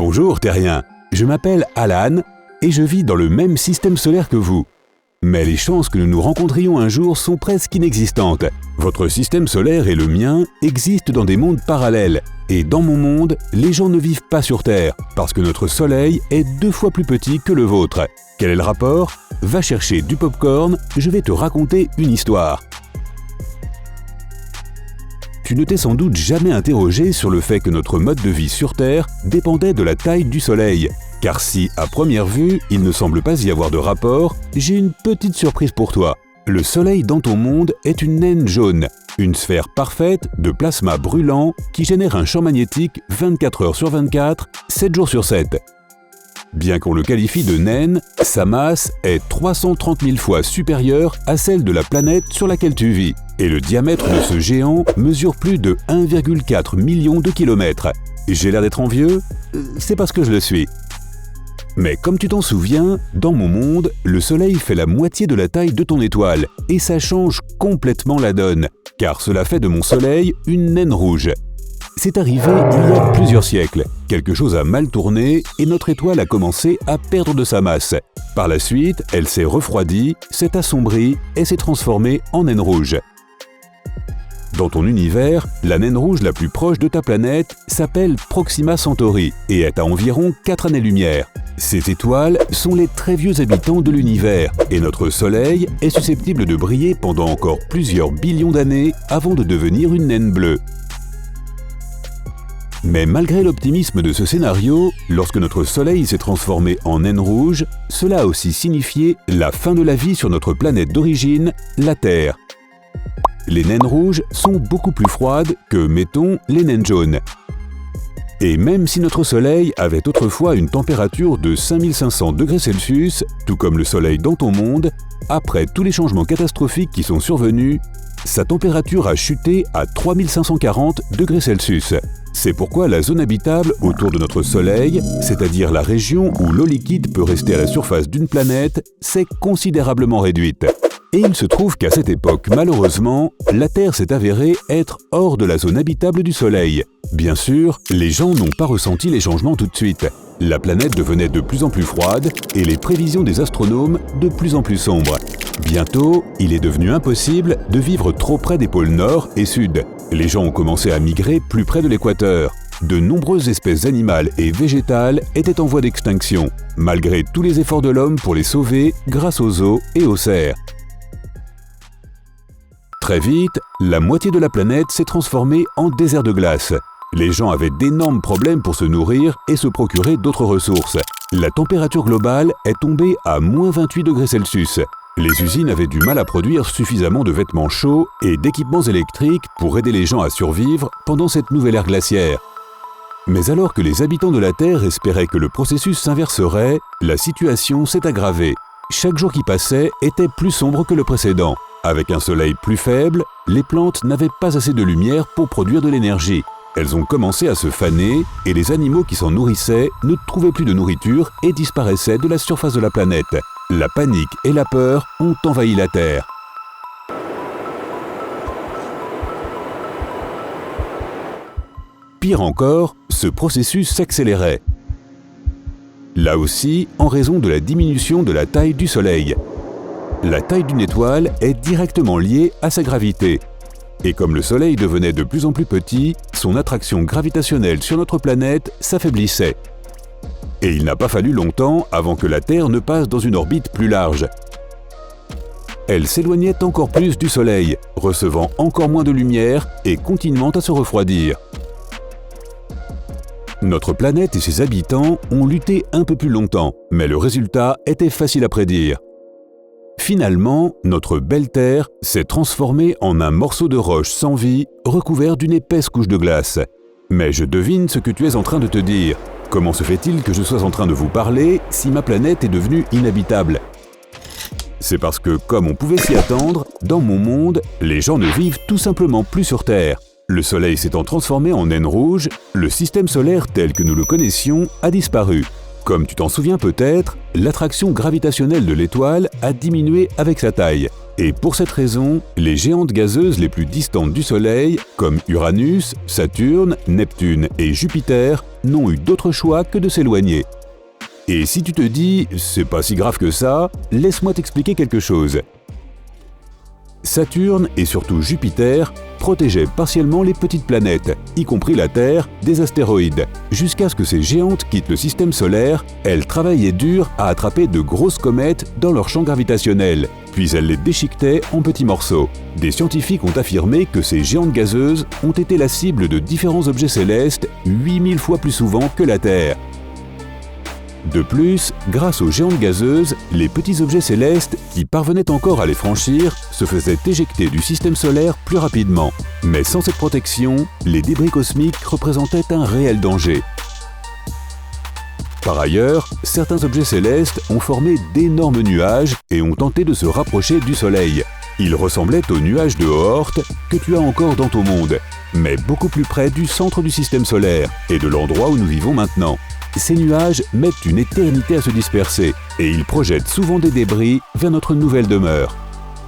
Bonjour terriens, je m'appelle Alan et je vis dans le même système solaire que vous. Mais les chances que nous nous rencontrions un jour sont presque inexistantes. Votre système solaire et le mien existent dans des mondes parallèles. Et dans mon monde, les gens ne vivent pas sur Terre, parce que notre Soleil est 2 fois plus petit que le vôtre. Quel est le rapport? Va chercher du popcorn, je vais te raconter une histoire. Tu ne t'es sans doute jamais interrogé sur le fait que notre mode de vie sur Terre dépendait de la taille du Soleil. Car si, à première vue, il ne semble pas y avoir de rapport, j'ai une petite surprise pour toi. Le Soleil dans ton monde est une naine jaune, une sphère parfaite de plasma brûlant qui génère un champ magnétique 24 heures sur 24, 7 jours sur 7. Bien qu'on le qualifie de naine, sa masse est 330 000 fois supérieure à celle de la planète sur laquelle tu vis. Et le diamètre de ce géant mesure plus de 1,4 million de kilomètres. J'ai l'air d'être envieux? C'est parce que je le suis. Mais comme tu t'en souviens, dans mon monde, le Soleil fait la moitié de la taille de ton étoile, et ça change complètement la donne, car cela fait de mon Soleil une naine rouge. C'est arrivé il y a plusieurs siècles, quelque chose a mal tourné et notre étoile a commencé à perdre de sa masse. Par la suite, elle s'est refroidie, s'est assombrie et s'est transformée en naine rouge. Dans ton univers, la naine rouge la plus proche de ta planète s'appelle Proxima Centauri et est à environ 4 années-lumière. Ces étoiles sont les très vieux habitants de l'univers et notre Soleil est susceptible de briller pendant encore plusieurs billions d'années avant de devenir une naine bleue. Mais malgré l'optimisme de ce scénario, lorsque notre Soleil s'est transformé en naine rouge, cela a aussi signifié la fin de la vie sur notre planète d'origine, la Terre. Les naines rouges sont beaucoup plus froides que, mettons, les naines jaunes. Et même si notre Soleil avait autrefois une température de 5500 degrés Celsius, tout comme le Soleil dans ton monde, après tous les changements catastrophiques qui sont survenus, sa température a chuté à 3540 degrés Celsius. C'est pourquoi la zone habitable autour de notre Soleil, c'est-à-dire la région où l'eau liquide peut rester à la surface d'une planète, s'est considérablement réduite. Et il se trouve qu'à cette époque, malheureusement, la Terre s'est avérée être hors de la zone habitable du Soleil. Bien sûr, les gens n'ont pas ressenti les changements tout de suite. La planète devenait de plus en plus froide et les prévisions des astronomes de plus en plus sombres. Bientôt, il est devenu impossible de vivre trop près des pôles Nord et Sud. Les gens ont commencé à migrer plus près de l'équateur. De nombreuses espèces animales et végétales étaient en voie d'extinction, malgré tous les efforts de l'homme pour les sauver grâce aux eaux et aux cerfs. Très vite, la moitié de la planète s'est transformée en désert de glace. Les gens avaient d'énormes problèmes pour se nourrir et se procurer d'autres ressources. La température globale est tombée à moins 28 degrés Celsius. Les usines avaient du mal à produire suffisamment de vêtements chauds et d'équipements électriques pour aider les gens à survivre pendant cette nouvelle ère glaciaire. Mais alors que les habitants de la Terre espéraient que le processus s'inverserait, la situation s'est aggravée. Chaque jour qui passait était plus sombre que le précédent. Avec un soleil plus faible, les plantes n'avaient pas assez de lumière pour produire de l'énergie. Elles ont commencé à se faner et les animaux qui s'en nourrissaient ne trouvaient plus de nourriture et disparaissaient de la surface de la planète. La panique et la peur ont envahi la Terre. Pire encore, ce processus s'accélérait. Là aussi, en raison de la diminution de la taille du Soleil. La taille d'une étoile est directement liée à sa gravité. Et comme le Soleil devenait de plus en plus petit, son attraction gravitationnelle sur notre planète s'affaiblissait. Et il n'a pas fallu longtemps avant que la Terre ne passe dans une orbite plus large. Elle s'éloignait encore plus du Soleil, recevant encore moins de lumière et continuant à se refroidir. Notre planète et ses habitants ont lutté un peu plus longtemps, mais le résultat était facile à prédire. Finalement, notre belle Terre s'est transformée en un morceau de roche sans vie, recouvert d'une épaisse couche de glace. Mais je devine ce que tu es en train de te dire. Comment se fait-il que je sois en train de vous parler si ma planète est devenue inhabitable? C'est parce que, comme on pouvait s'y attendre, dans mon monde, les gens ne vivent tout simplement plus sur Terre. Le Soleil s'étant transformé en naine rouge, le système solaire tel que nous le connaissions a disparu. Comme tu t'en souviens peut-être, l'attraction gravitationnelle de l'étoile a diminué avec sa taille. Et pour cette raison, les géantes gazeuses les plus distantes du Soleil, comme Uranus, Saturne, Neptune et Jupiter, n'ont eu d'autre choix que de s'éloigner. Et si tu te dis « c'est pas si grave que ça », laisse-moi t'expliquer quelque chose. Saturne et surtout Jupiter protégeaient partiellement les petites planètes, y compris la Terre, des astéroïdes. Jusqu'à ce que ces géantes quittent le système solaire, elles travaillaient dur à attraper de grosses comètes dans leur champ gravitationnel, puis elles les déchiquetaient en petits morceaux. Des scientifiques ont affirmé que ces géantes gazeuses ont été la cible de différents objets célestes 8000 fois plus souvent que la Terre. De plus, grâce aux géantes gazeuses, les petits objets célestes qui parvenaient encore à les franchir se faisaient éjecter du système solaire plus rapidement. Mais sans cette protection, les débris cosmiques représentaient un réel danger. Par ailleurs, certains objets célestes ont formé d'énormes nuages et ont tenté de se rapprocher du Soleil. Ils ressemblaient aux nuages de Oort que tu as encore dans ton monde, mais beaucoup plus près du centre du système solaire et de l'endroit où nous vivons maintenant. Ces nuages mettent une éternité à se disperser et ils projettent souvent des débris vers notre nouvelle demeure.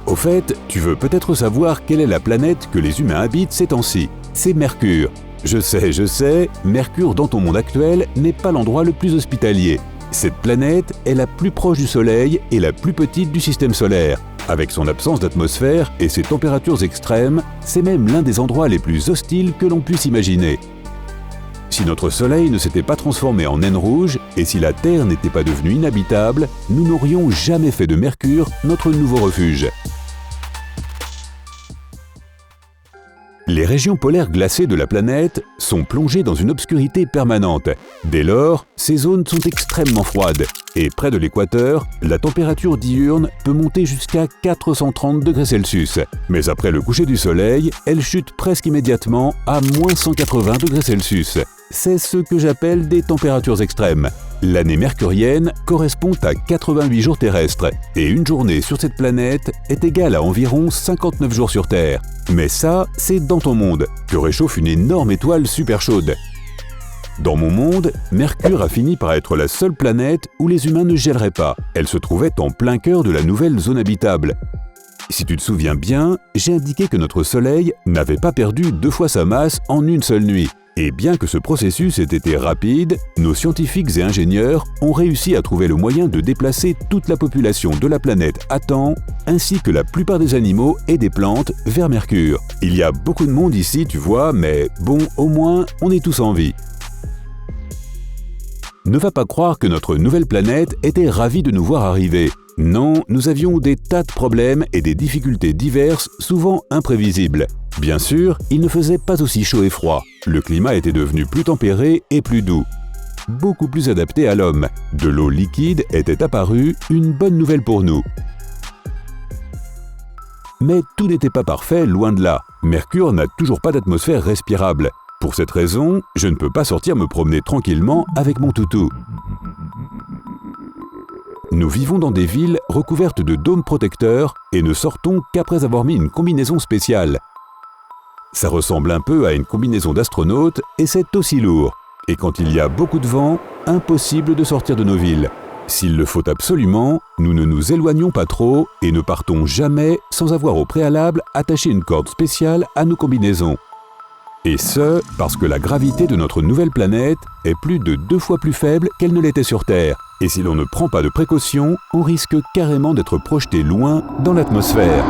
Au fait, tu veux peut-être savoir quelle est la planète que les humains habitent ces temps-ci. C'est Mercure. Je sais, Mercure dans ton monde actuel n'est pas l'endroit le plus hospitalier. Cette planète est la plus proche du Soleil et la plus petite du système solaire. Avec son absence d'atmosphère et ses températures extrêmes, c'est même l'un des endroits les plus hostiles que l'on puisse imaginer. Si notre Soleil ne s'était pas transformé en naine rouge et si la Terre n'était pas devenue inhabitable, nous n'aurions jamais fait de Mercure notre nouveau refuge. Les régions polaires glacées de la planète sont plongées dans une obscurité permanente. Dès lors, ces zones sont extrêmement froides et près de l'équateur, la température diurne peut monter jusqu'à 430 degrés Celsius. Mais après le coucher du soleil, elle chute presque immédiatement à moins 180 degrés Celsius. C'est ce que j'appelle des températures extrêmes. L'année mercurienne correspond à 88 jours terrestres et une journée sur cette planète est égale à environ 59 jours sur Terre. Mais ça, c'est dans ton monde, que réchauffe une énorme étoile super chaude. Dans mon monde, Mercure a fini par être la seule planète où les humains ne gèleraient pas. Elle se trouvait en plein cœur de la nouvelle zone habitable. Si tu te souviens bien, j'ai indiqué que notre Soleil n'avait pas perdu 2 fois sa masse en une seule nuit. Et bien que ce processus ait été rapide, nos scientifiques et ingénieurs ont réussi à trouver le moyen de déplacer toute la population de la planète à temps, ainsi que la plupart des animaux et des plantes, vers Mercure. Il y a beaucoup de monde ici, tu vois, mais bon, au moins, on est tous en vie. Ne va pas croire que notre nouvelle planète était ravie de nous voir arriver. Non, nous avions des tas de problèmes et des difficultés diverses, souvent imprévisibles. Bien sûr, il ne faisait pas aussi chaud et froid. Le climat était devenu plus tempéré et plus doux. Beaucoup plus adapté à l'homme. De l'eau liquide était apparue, une bonne nouvelle pour nous. Mais tout n'était pas parfait, loin de là. Mercure n'a toujours pas d'atmosphère respirable. Pour cette raison, je ne peux pas sortir me promener tranquillement avec mon toutou. Nous vivons dans des villes recouvertes de dômes protecteurs et ne sortons qu'après avoir mis une combinaison spéciale. Ça ressemble un peu à une combinaison d'astronaute et c'est aussi lourd. Et quand il y a beaucoup de vent, impossible de sortir de nos villes. S'il le faut absolument, nous ne nous éloignons pas trop et ne partons jamais sans avoir au préalable attaché une corde spéciale à nos combinaisons. Et ce, parce que la gravité de notre nouvelle planète est plus de 2 fois plus faible qu'elle ne l'était sur Terre. Et si l'on ne prend pas de précautions, on risque carrément d'être projeté loin dans l'atmosphère.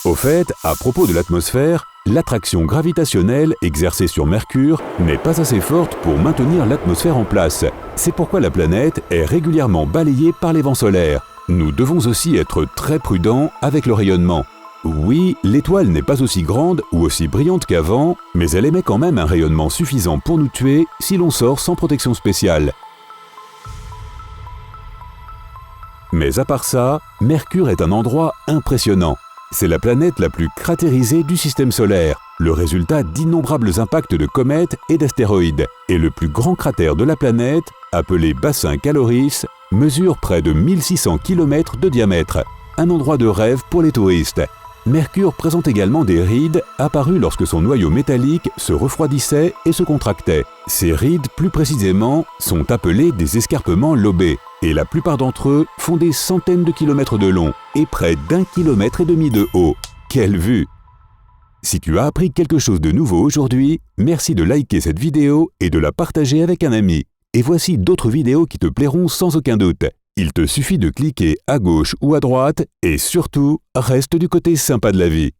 Au fait, à propos de l'atmosphère, l'attraction gravitationnelle exercée sur Mercure n'est pas assez forte pour maintenir l'atmosphère en place. C'est pourquoi la planète est régulièrement balayée par les vents solaires. Nous devons aussi être très prudents avec le rayonnement. Oui, l'étoile n'est pas aussi grande ou aussi brillante qu'avant, mais elle émet quand même un rayonnement suffisant pour nous tuer si l'on sort sans protection spéciale. Mais à part ça, Mercure est un endroit impressionnant. C'est la planète la plus cratérisée du système solaire, le résultat d'innombrables impacts de comètes et d'astéroïdes. Et le plus grand cratère de la planète, appelé bassin Caloris, mesure près de 1600 km de diamètre. Un endroit de rêve pour les touristes. Mercure présente également des rides apparues lorsque son noyau métallique se refroidissait et se contractait. Ces rides, plus précisément, sont appelées des escarpements lobés. et la plupart d'entre eux font des centaines de kilomètres de long et près d'1,5 km de haut. Quelle vue! Si tu as appris quelque chose de nouveau aujourd'hui, merci de liker cette vidéo et de la partager avec un ami. Et voici d'autres vidéos qui te plairont sans aucun doute. Il te suffit de cliquer à gauche ou à droite et surtout, reste du côté sympa de la vie.